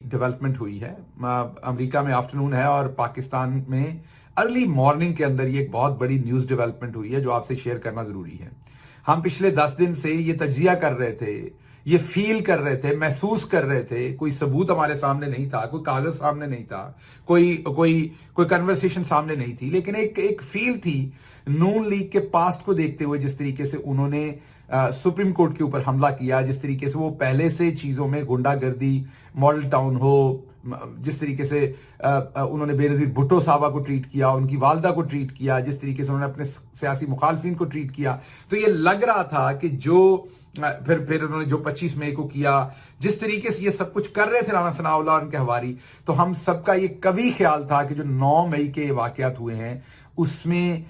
Development हुई है। America में आफ्टरनून है और पाकिस्तान में अर्ली मॉर्निंग के अंदर ये एक बहुत बड़ी न्यूज डेवलपमेंट हुई है जो आपसे शेयर करना जरूरी है। हम पिछले 10 दिन से ये तज्जिया कर रहे थे, ये फील कर रहे थे, महसूस कर रहे थे, कोई सबूत हमारे सामने नहीं था, कोई कागज सामने नहीं था, कोई कोई कोई कन्वर्सेशन सामने नहीं थी, लेकिन एक फील थी नून लीग के पास्ट को देखते हुए, जिस तरीके से उन्होंने सुप्रीम कोर्ट के ऊपर हमला किया, जिस तरीके से वो पहले से चीजों में गुंडागर्दी, मॉडल टाउन हो, जिस तरीके से उन्होंने बेनजीर भुट्टो साहबा को ट्रीट किया, उनकी वालदा को ट्रीट किया, जिस तरीके से उन्होंने अपने सियासी मुखालफिन को ट्रीट किया, तो ये लग रहा था कि जो फिर उन्होंने जो 25 मई को किया, जिस तरीके से ये सब कुछ कर रहे थे राणा सनाउल्लाह और उनके हवारी, तो हम सबका ये कभी ख्याल था कि जो 9 मई के वाकयात हुए हैं उसमें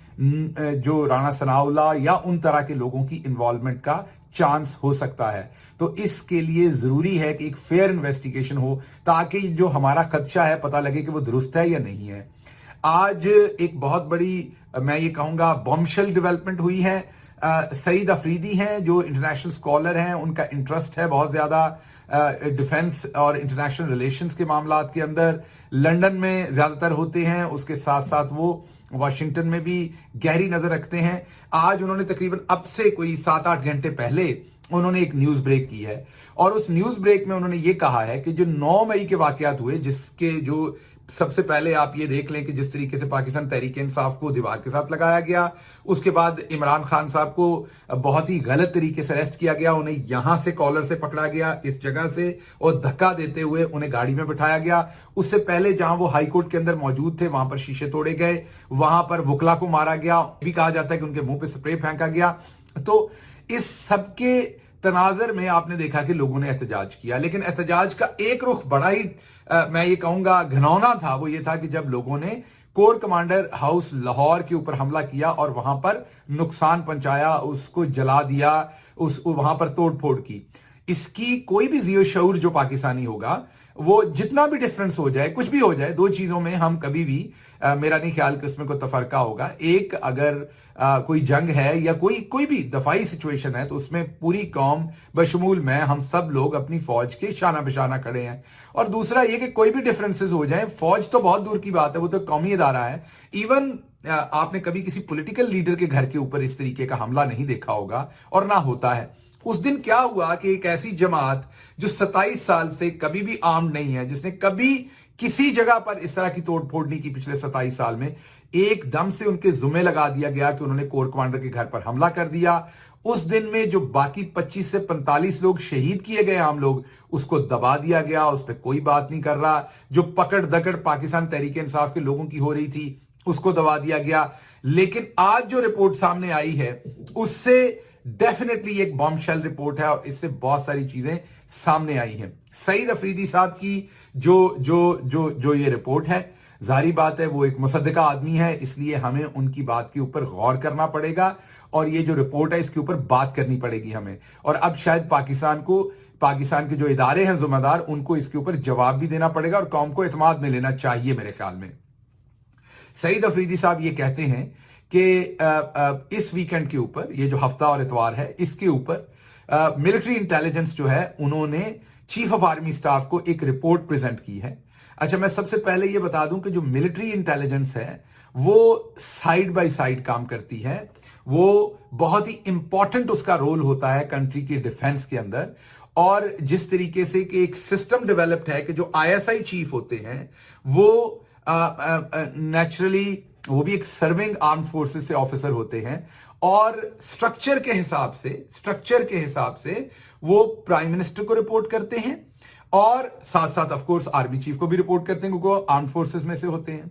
जो राणा सनाउल्लाह या उन तरह के लोगों की इन्वॉल्वमेंट का चांस हो सकता है। तो इसके लिए जरूरी है कि एक फेयर इन्वेस्टिगेशन हो ताकि जो हमारा खदशा है पता लगे कि वो दुरुस्त है या नहीं है। आज एक बहुत बड़ी, मैं ये कहूंगा, बॉम्बशेल डेवलपमेंट हुई है। सईद अफरीदी हैं जो इंटरनेशनल स्कॉलर हैं, उनका इंटरेस्ट है बहुत ज्यादा डिफेंस और इंटरनेशनल रिलेशंस के मामलात के अंदर। लंदन में ज्यादातर होते हैं, उसके साथ साथ वो वाशिंगटन में भी गहरी नजर रखते हैं। आज उन्होंने तकरीबन अब से कोई 7-8 घंटे पहले उन्होंने एक न्यूज ब्रेक की है और उस न्यूज ब्रेक में उन्होंने ये कहा है कि जो 9 मई के वाकयात हुए, जिसके जो सबसे पहले आप ये देख लें कि जिस तरीके से पाकिस्तान तहरीक इंसाफ को दीवार के साथ लगाया गया, उसके बाद इमरान खान साहब को बहुत ही गलत तरीके से अरेस्ट किया गया, उन्हें यहां से कॉलर से पकड़ा गया इस जगह से और धक्का देते हुए उन्हें गाड़ी में बिठाया गया। उससे पहले जहां वो हाईकोर्ट के अंदर मौजूद थे वहां पर शीशे तोड़े गए, वहां पर वकला को मारा गया, भी कहा जाता है कि उनके मुंह पे स्प्रे फेंका गया। तो इस सबके तनाजर में आपने देखा कि लोगों ने एहतजाज किया, लेकिन एहतजाज का एक रुख बड़ा ही मैं ये कहूंगा घिनौना था। वो ये था कि जब लोगों ने कोर कमांडर हाउस लाहौर के ऊपर हमला किया और वहां पर नुकसान पहुंचाया, उसको जला दिया, वहां पर तोड़ फोड़ की। इसकी कोई भी जियो शऊर जो पाकिस्तानी होगा, वो जितना भी डिफरेंस हो जाए, कुछ भी हो जाए, दो चीजों में हम कभी भी मेरा नहीं ख्याल कि उसमें कोई तफरका होगा। एक, अगर कोई जंग है या कोई भी दफाई सिचुएशन है तो उसमें पूरी कौम बशमूल मैं, हम सब लोग अपनी फौज के शाना बिशाना खड़े हैं। और दूसरा ये कि कोई भी डिफरेंसेस हो जाए, फौज तो बहुत दूर की बात है, वो तो कौमी इदारा है। इवन आपने कभी किसी पॉलिटिकल लीडर के घर के ऊपर इस तरीके का हमला नहीं देखा होगा और ना होता है। उस दिन क्या हुआ कि एक ऐसी जमात जो 27 साल से कभी भी आर्म्ड नहीं है, जिसने कभी किसी जगह पर इस तरह की तोड़फोड़ नहीं की पिछले 27 साल में, एकदम से उनके जुम्मे लगा दिया गया कि उन्होंने कोर कमांडर के घर पर हमला कर दिया। उस दिन में जो बाकी 25 से 45 लोग शहीद किए गए आम लोग, उसको दबा दिया गया, उस पर कोई बात नहीं कर रहा। जो पकड़ दकड़ पाकिस्तान तहरीक इंसाफ के लोगों की हो रही थी उसको दबा दिया गया। लेकिन आज जो रिपोर्ट सामने आई है उससे डेफिनेटली एक बॉम्बशेल रिपोर्ट है और इससे बहुत सारी चीजें सामने आई हैं। सईद अफरीदी साहब की जो जो जो जो ये रिपोर्ट है, जाहिर बात है वो एक मुसद्दका आदमी है, इसलिए हमें उनकी बात के ऊपर गौर करना पड़ेगा और ये जो रिपोर्ट है इसके ऊपर बात करनी पड़ेगी हमें। और अब शायद पाकिस्तान के जो इदारे हैं जिम्मेदार, उनको इसके ऊपर जवाब भी देना पड़ेगा और कौम को इत्मीनान में लेना चाहिए मेरे ख्याल में। सईद अफरीदी साहब ये कहते हैं कि इस वीकेंड के ऊपर, ये जो हफ्ता और इतवार है, इसके ऊपर मिलिट्री इंटेलिजेंस जो है उन्होंने चीफ ऑफ आर्मी स्टाफ को एक रिपोर्ट प्रेजेंट की है। अच्छा, मैं सबसे पहले ये बता दूं कि जो मिलिट्री इंटेलिजेंस है वो साइड बाय साइड काम करती है, वो बहुत ही इंपॉर्टेंट उसका रोल होता है कंट्री के डिफेंस के अंदर। और जिस तरीके से कि एक सिस्टम डेवलप्ड है कि जो आईएसआई चीफ होते हैं वो नेचुरली वो भी एक सर्विंग आर्म फोर्सेस से ऑफिसर होते हैं और स्ट्रक्चर के हिसाब से वो प्राइम मिनिस्टर को रिपोर्ट करते हैं और साथ साथ ऑफ कोर्स आर्मी चीफ को भी रिपोर्ट करते हैं क्योंकि आर्म फोर्सेस में से होते हैं।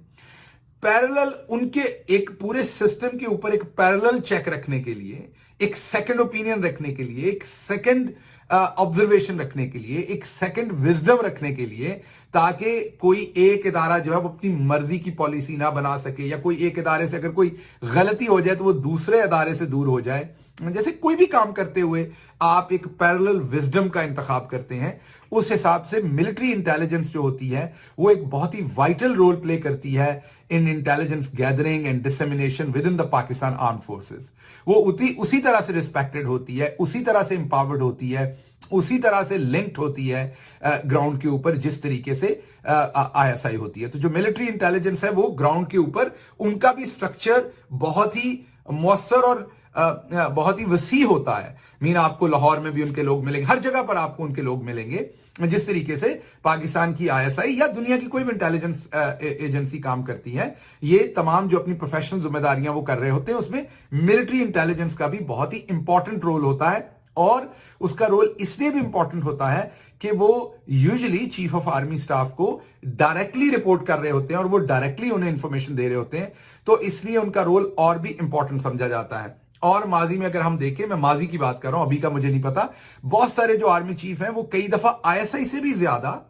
पैरेलल उनके एक पूरे सिस्टम के ऊपर एक पैरेलल चेक रखने के लिए, एक सेकंड ओपिनियन रखने के लिए, एक सेकंड ऑब्जर्वेशन रखने के लिए, एक सेकंड विजडम रखने के लिए, ताकि कोई एक इदारा जो है वो अपनी मर्जी की पॉलिसी ना बना सके या कोई एक इदारे से अगर कोई गलती हो जाए तो वो दूसरे इदारे से दूर हो जाए। जैसे कोई भी काम करते हुए आप एक पैरेलल विजडम का इंतखाब करते हैं, उस हिसाब से मिलिट्री इंटेलिजेंस जो होती है वो एक बहुत ही वाइटल रोल प्ले करती है इन intelligence gathering and dissemination with in the Pakistan arm forces. वो उसी तरह से रिस्पेक्टेड होती है, उसी तरह से इंपावर्ड होती है, उसी तरह से लिंक्ड होती है ग्राउंड के ऊपर जिस तरीके से आईएसआई होती है। तो जो मिलिट्री इंटेलिजेंस है वो ग्राउंड के ऊपर उनका भी स्ट्रक्चर बहुत ही मौसर और बहुत ही वसी होता है। मीन आपको लाहौर में भी उनके लोग मिलेंगे, हर जगह पर आपको उनके लोग मिलेंगे। जिस तरीके से पाकिस्तान की आईएसआई या दुनिया की कोई भी इंटेलिजेंस एजेंसी काम करती है, ये तमाम जो अपनी प्रोफेशनल जिम्मेदारियां वो कर रहे होते हैं, उसमें मिलिट्री इंटेलिजेंस का भी बहुत ही इंपॉर्टेंट रोल होता है। और उसका रोल इसलिए भी इंपॉर्टेंट होता है कि वो usually chief of army staff को डायरेक्टली रिपोर्ट कर रहे होते हैं और वो डायरेक्टली उन्हें इंफॉर्मेशन दे रहे होते हैं, तो इसलिए उनका रोल और भी इंपॉर्टेंट समझा जाता है। और माजी में अगर हम देखें, मैं माजी की बात कर रहा हूं, अभी का मुझे नहीं पता, बहुत सारे जो आर्मी चीफ हैं वो कई दफा आईएसआई से भी ज्यादा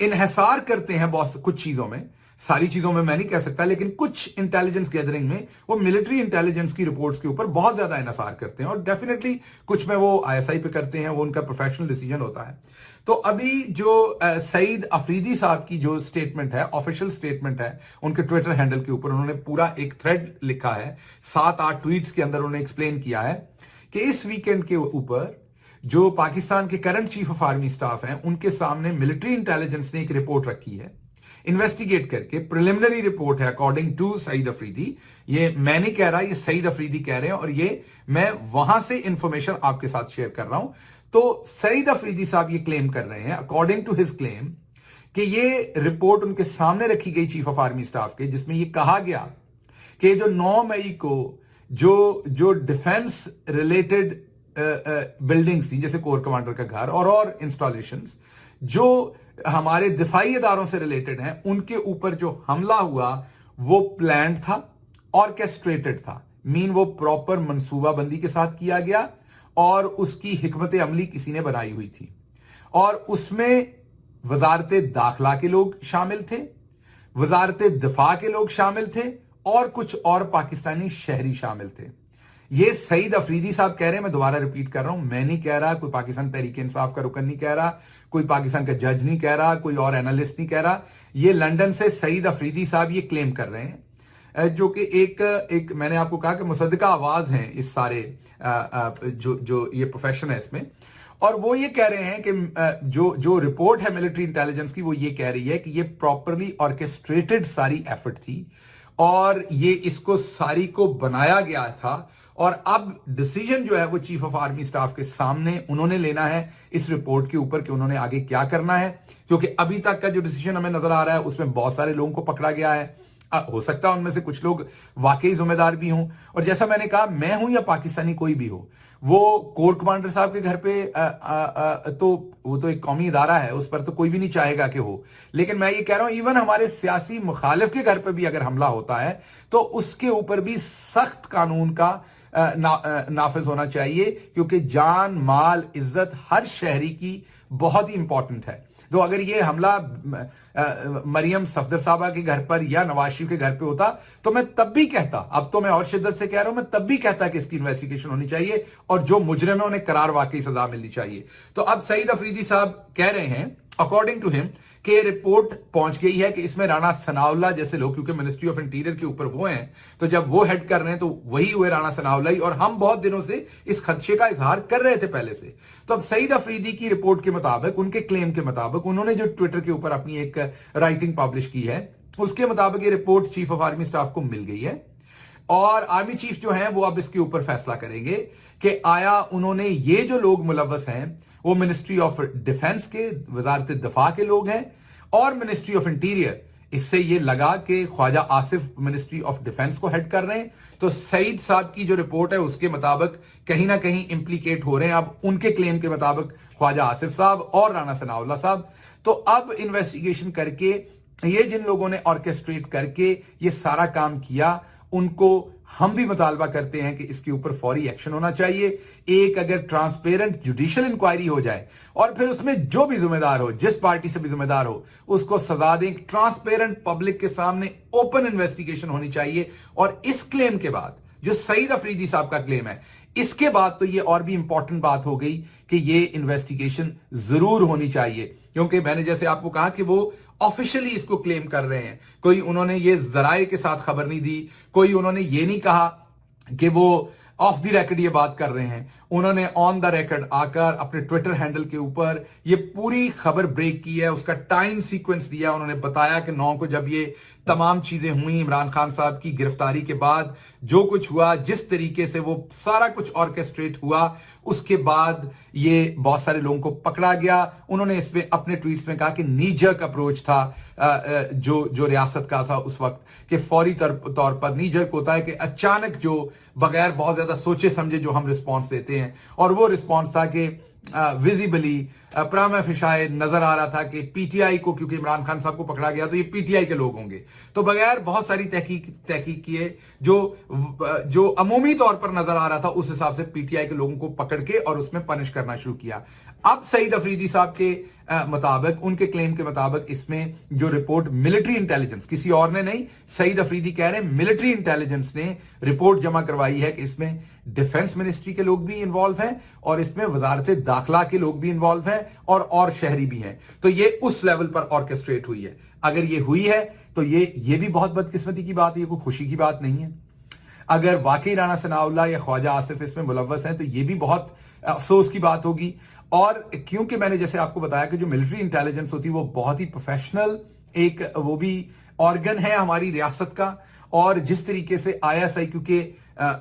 इन्हिसार करते हैं बहुत कुछ चीजों में। सारी चीजों में मैं नहीं कह सकता, लेकिन कुछ इंटेलिजेंस गैदरिंग में वो मिलिट्री इंटेलिजेंस की रिपोर्ट्स के ऊपर बहुत ज्यादा इन्हिसार करते हैं, और डेफिनेटली कुछ में वो आईएसआई पे करते हैं, वो उनका प्रोफेशनल डिसीजन होता है। तो अभी जो सईद अफरीदी साहब की जो स्टेटमेंट है, ऑफिशियल स्टेटमेंट है, उनके ट्विटर हैंडल के ऊपर उन्होंने पूरा एक थ्रेड लिखा है, 7-8 ट्वीट्स के अंदर उन्होंने एक्सप्लेन किया है कि इस वीकेंड के ऊपर जो पाकिस्तान के current chief of army staff हैं, उनके सामने मिलिट्री इंटेलिजेंस ने एक रिपोर्ट रखी है इन्वेस्टिगेट करके। प्रिलिमिनरी रिपोर्ट है अकॉर्डिंग टू सईद अफरीदी। ये मैं नहीं कह रहा, ये सईद अफरीदी कह रहे हैं, और ये मैं वहां से इंफॉर्मेशन आपके साथ शेयर कर रहा हूं। तो सईद अफरीदी साहब ये क्लेम कर रहे हैं, अकॉर्डिंग टू हिज क्लेम, कि ये रिपोर्ट उनके सामने रखी गई चीफ ऑफ आर्मी स्टाफ के, जिसमें ये कहा गया कि जो 9 मई को जो डिफेंस रिलेटेड बिल्डिंग्स थी, जैसे कोर कमांडर का घर और इंस्टॉलेशंस जो हमारे दिफाई इदारों से रिलेटेड हैं, उनके ऊपर जो हमला हुआ वो प्लान्ड था, ऑर्केस्ट्रेटेड था। मीन वो प्रॉपर मंसूबाबंदी के साथ किया गया और उसकी हिकमत अमली किसी ने बनाई हुई थी, और उसमें वजारत दाखिला के लोग शामिल थे, वजारत दिफा के लोग शामिल थे, और कुछ और पाकिस्तानी शहरी शामिल थे। ये सईद अफरीदी साहब कह रहे हैं, मैं दोबारा रिपीट कर रहा हूं, मैं नहीं कह रहा, कोई पाकिस्तान तहरीक इंसाफ का रुकन नहीं कह रहा, कोई पाकिस्तान का जज नहीं कह रहा, कोई और एनालिस्ट नहीं कह रहा। ये लंदन से सईद अफरीदी साहब ये क्लेम कर रहे हैं, जो कि एक मैंने आपको कहा कि मुसद्दिका आवाज हैं इस सारे जो ये प्रोफेशन है इसमें। और वो ये कह रहे हैं कि जो रिपोर्ट है मिलिट्री इंटेलिजेंस की, वो ये कह रही है कि ये प्रॉपरली ऑर्केस्ट्रेटेड सारी एफर्ट थी, और ये इसको सारी को बनाया गया था, और अब डिसीजन जो है वो चीफ ऑफ आर्मी स्टाफ के सामने उन्होंने लेना है इस रिपोर्ट के ऊपर कि उन्होंने आगे क्या करना है। क्योंकि अभी तक का जो डिसीजन हमें नजर आ रहा है उसमें बहुत सारे लोगों को पकड़ा गया है, हो सकता है उनमें से कुछ लोग वाकई जिम्मेदार भी हों, और जैसा मैंने कहा, मैं हूं या पाकिस्तानी कोई भी हो, वो कोर कमांडर साहब के घर पे तो वो तो एक कौमी इदारा है, उस पर तो कोई भी नहीं चाहेगा कि हो। लेकिन मैं ये कह रहा हूं, इवन हमारे सियासी मुखालिफ के घर पे भी अगर हमला होता है तो उसके ऊपर भी सख्त कानून का नाफिज होना चाहिए, क्योंकि जान, माल, इज्जत हर शहरी की बहुत ही इंपॉर्टेंट है। तो अगर ये हमला मरियम सफदर साहबा के घर पर या नवाज शरीफ के घर पे होता तो मैं तब भी कहता, अब तो मैं और शिद्दत से कह रहा हूं, मैं तब भी कहता कि इसकी इन्वेस्टिगेशन होनी चाहिए और जो मुजरिम है उन्हें करार वाकई सजा मिलनी चाहिए। तो अब सईद अफरीदी साहब कह रहे हैं अकॉर्डिंग टू हिम कि रिपोर्ट पहुंच गई है कि इसमें राणा सनाउल्लाह जैसे लोग, क्योंकि मिनिस्ट्री ऑफ इंटीरियर के ऊपर वो हैं, तो जब वो हेड कर रहे हैं तो वही हुए राणा सनाउल्लाह ही, और हम बहुत दिनों से इस खदशे का इजहार कर रहे थे पहले से। तो अब सईद अफरीदी की रिपोर्ट के मुताबिक, उनके क्लेम के मुताबिक, उन्होंने जो ट्विटर के ऊपर अपनी एक राइटिंग पब्लिश की है, उसके मुताबिक ये report chief of army staff को मिल गई है, और आर्मी चीफ जो हैं वो अब इसके ऊपर फैसला करेंगे कि आया उन्होंने, ये जो लोग मुलव्वस हैं वो मिनिस्ट्री ऑफ डिफेंस के, वजारत दिफा के लोग हैं, और मिनिस्ट्री ऑफ इंटीरियर। इससे ये लगा कि Khawaja Asif ministry of defence को हेड कर रहे हैं, तो सईद साहब की जो रिपोर्ट है उसके मुताबिक कहीं ना कहीं इंप्लीकेट हो रहे हैं अब उनके क्लेम के मुताबिक ख्वाजा आसिफ साहब और राणा सनाउल्लाह साहब। तो अब इन्वेस्टिगेशन करके ये जिन लोगों ने ऑर्केस्ट्रेट करके ये सारा काम किया, उनको हम भी मुतालबा करते हैं कि इसके ऊपर फौरी एक्शन होना चाहिए। एक अगर ट्रांसपेरेंट जुडिशियल इंक्वायरी हो जाए और फिर उसमें जो भी जिम्मेदार हो, जिस पार्टी से भी जिम्मेदार हो, उसको सजा दें। ट्रांसपेरेंट पब्लिक के सामने ओपन इन्वेस्टिगेशन होनी चाहिए। और इस क्लेम के बाद जो सईद अफरीदी साहब का क्लेम है, इसके बाद तो ये और भी इंपॉर्टेंट बात हो गई कि ये इन्वेस्टिगेशन जरूर होनी चाहिए, क्योंकि मैंने जैसे आपको कहा कि वो ऑफिशियली इसको क्लेम कर रहे हैं। कोई उन्होंने ये जराए के साथ खबर नहीं दी, कोई उन्होंने ये नहीं कहा कि वो ऑफ द रिकॉर्ड ये बात कर रहे हैं। उन्होंने ऑन द रिकॉर्ड आकर अपने ट्विटर हैंडल के ऊपर ये पूरी खबर ब्रेक की है, उसका टाइम सीक्वेंस दिया। उन्होंने बताया कि 9 को जब ये तमाम चीजें हुई, इमरान खान साहब की गिरफ्तारी के बाद जो कुछ हुआ, जिस तरीके से वो सारा कुछ ऑर्केस्ट्रेट हुआ, उसके बाद ये बहुत सारे लोगों को पकड़ा गया। उन्होंने इसमें अपने ट्वीट्स में कहा कि नीजक अप्रोच था जो रियासत का था उस वक्त, कि फौरी तौर पर नीजक होता है कि अचानक जो बगैर बहुत ज्यादा सोचे समझे जो हम रिस्पॉन्स देते हैं, और वो रिस्पॉन्स था कि विजिबली प्रामा फिशाए नजर आ रहा था कि पीटीआई को, क्योंकि इमरान खान साहब को पकड़ा गया तो ये पीटीआई के लोग होंगे। तो बगैर बहुत सारी तहकीक किए जो अमूमी तौर पर नजर आ रहा था, उस हिसाब से पीटीआई के लोगों को पकड़ के और उसमें पनिश करना शुरू किया। अब सईद अफरीदी साहब के मुताबिक, उनके क्लेम के मुताबिक, इसमें जो रिपोर्ट मिलिट्री इंटेलिजेंस, किसी और ने नहीं, सईद अफरीदी कह रहे हैं मिलिट्री इंटेलिजेंस ने रिपोर्ट जमा करवाई है कि इसमें डिफेंस मिनिस्ट्री के लोग भी इन्वॉल्व हैं और इसमें वजारत दाखिला के लोग भी इन्वॉल्व हैं और शहरी भी हैं। तो ये उस लेवल पर ऑर्केस्ट्रेट हुई है। अगर ये हुई है तो ये भी बहुत बदकिस्मती की बात है, ये कोई खुशी की बात नहीं है। अगर वाकई राणा सनाउल्लाह या ख्वाजा आसिफ इसमें मुलव्वस हैं तो ये भी बहुत अफसोस की बात होगी। और क्योंकि मैंने जैसे आपको बताया कि जो मिलिट्री इंटेलिजेंस होती है वो बहुत ही प्रोफेशनल एक वो भी ऑर्गन है हमारी रियासत का, और जिस तरीके से आईएसआई, क्योंकि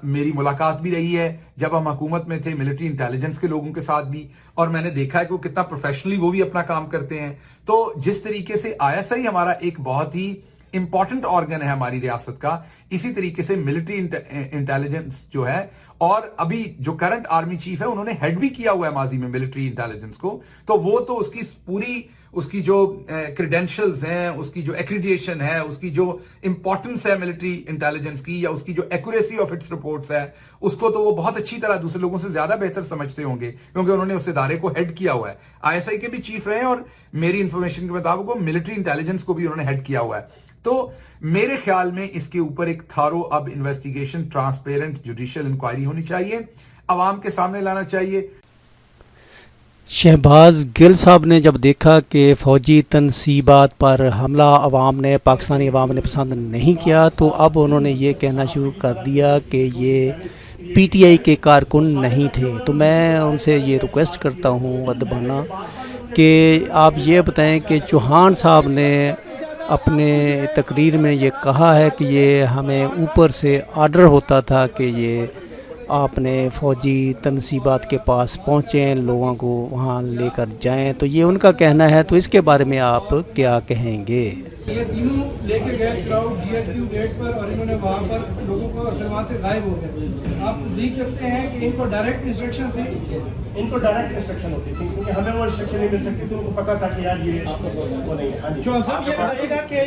मेरी मुलाकात भी रही है जब हम हुकूमत में थे मिलिट्री इंटेलिजेंस के लोगों के साथ भी, और मैंने देखा है कि वो कितना प्रोफेशनली वो भी अपना काम करते हैं। तो जिस तरीके से आईएसआई हमारा एक बहुत ही इंपॉर्टेंट ऑर्गन है हमारी रियासत का, इसी तरीके से मिलिट्री इंटेलिजेंस जो है, और अभी जो करंट आर्मी चीफ है उन्होंने हेड भी किया हुआ है माजी में मिलिट्री इंटेलिजेंस को, तो वो तो उसकी पूरी उसकी जो क्रेडेंशियल्स हैं, उसकी जो एक्रीडिएशन है, उसकी जो इंपॉर्टेंस है मिलिट्री इंटेलिजेंस की, या उसकी जो एक्यूरेसी ऑफ इट्स रिपोर्ट्स है, उसको तो वो बहुत अच्छी तरह दूसरे लोगों से ज्यादा बेहतर समझते होंगे, क्योंकि उन्होंने उस इदारे को हेड किया हुआ है। आईएसआई के भी चीफ रहे और मेरी इंफॉर्मेशन के मुताबिक वो मिलिट्री इंटेलिजेंस को भी उन्होंने हेड किया हुआ है। तो मेरे ख्याल में इसके ऊपर एक थारो अब इन्वेस्टिगेशन, ट्रांसपेरेंट जुडिशियल इंक्वायरी होनी चाहिए, अवाम के सामने लाना चाहिए। शहबाज गिल साहब ने जब देखा कि फ़ौजी तनसीबात पर हमला पाकिस्तानी अवाम ने पसंद नहीं किया, तो अब उन्होंने ये कहना शुरू कर दिया कि ये पीटीआई के कारकुन नहीं थे। तो मैं उनसे ये रिक्वेस्ट करता हूँ अदबाना कि आप ये बताएं कि चौहान साहब ने अपने तकरीर में ये कहा है कि ये हमें ऊपर से आर्डर होता था कि ये आपने फ़ौजी तनसीबात के पास पहुँचें, लोगों को वहाँ लेकर जाएं, तो ये उनका कहना है। तो इसके बारे में आप क्या कहेंगे? ये तीनों लेके गए क्राउड जीएचक्यू गेट पर, और इन्होंने वहाँ पर लोगों को वहाँ से गायब हो गए। आप तस्दीक करते हैं कि इनको डायरेक्ट इंस्ट्रक्शन से, इनको डायरेक्ट इंस्ट्रक्शन होती थी, क्योंकि हमें वो इंस्ट्रक्शन नहीं मिल सकती थी। उनको पता था कि यार ये वो नहीं है। हाँ जी। चौहान साहब ये बताइएगा कि